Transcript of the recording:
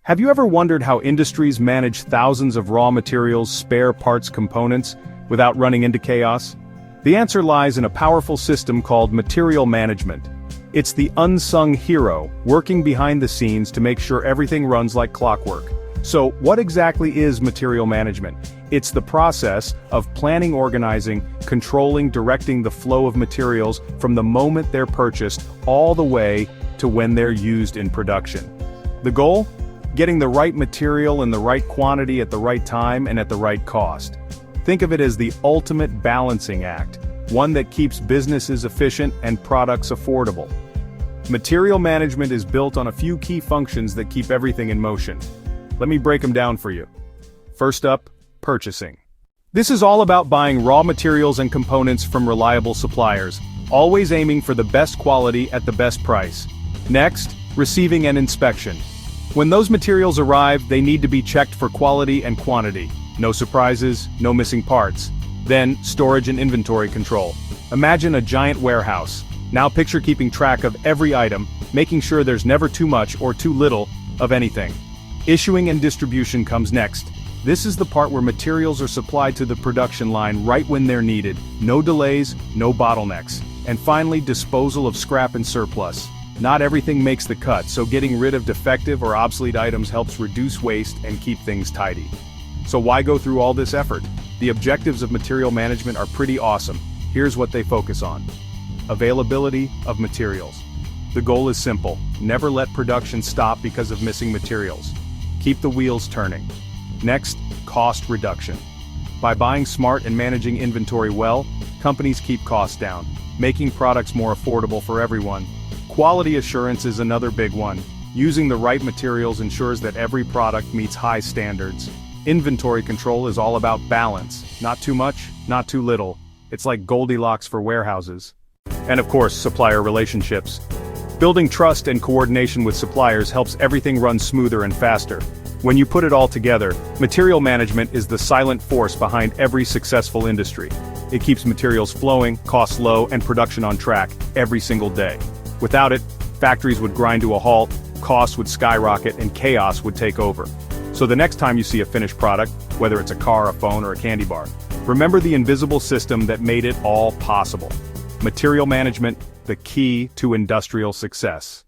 Have you ever wondered how industries manage thousands of raw materials, spare parts, components, without running into chaos? The answer lies in a powerful system called material management. It's the unsung hero, working behind the scenes to make sure everything runs like clockwork. So, what exactly is material management? It's the process of planning, organizing, controlling, directing the flow of materials from the moment they're purchased all the way to when they're used in production. The goal? Getting the right material in the right quantity at the right time and at the right cost. Think of it as the ultimate balancing act, one that keeps businesses efficient and products affordable. Material management is built on a few key functions that keep everything in motion. Let me break them down for you. First up, purchasing. This is all about buying raw materials and components from reliable suppliers, always aiming for the best quality at the best price. Next, receiving and inspection. When those materials arrive, they need to be checked for quality and quantity. No surprises, no missing parts. Then, storage and inventory control. Imagine a giant warehouse. Now picture keeping track of every item, making sure there's never too much or too little of anything. Issuing and distribution comes next. This is the part where materials are supplied to the production line right when they're needed. No delays, no bottlenecks. And finally, disposal of scrap and surplus. Not everything makes the cut, so getting rid of defective or obsolete items helps reduce waste and keep things tidy. So why go through all this effort? The objectives of material management are pretty awesome. Here's what they focus on. Availability of materials. The goal is simple: never let production stop because of missing materials. Keep the wheels turning. Next, cost reduction. By buying smart and managing inventory well, companies keep costs down, making products more affordable for everyone. Quality assurance is another big one. Using the right materials ensures that every product meets high standards. Inventory control is all about balance. Not too much, not too little. It's like Goldilocks for warehouses. And of course, supplier relationships. Building trust and coordination with suppliers helps everything run smoother and faster. When you put it all together, material management is the silent force behind every successful industry. It keeps materials flowing, costs low, and production on track every single day. Without it, factories would grind to a halt, costs would skyrocket, and chaos would take over. So the next time you see a finished product, whether it's a car, a phone, or a candy bar, remember the invisible system that made it all possible. Material management, the key to industrial success.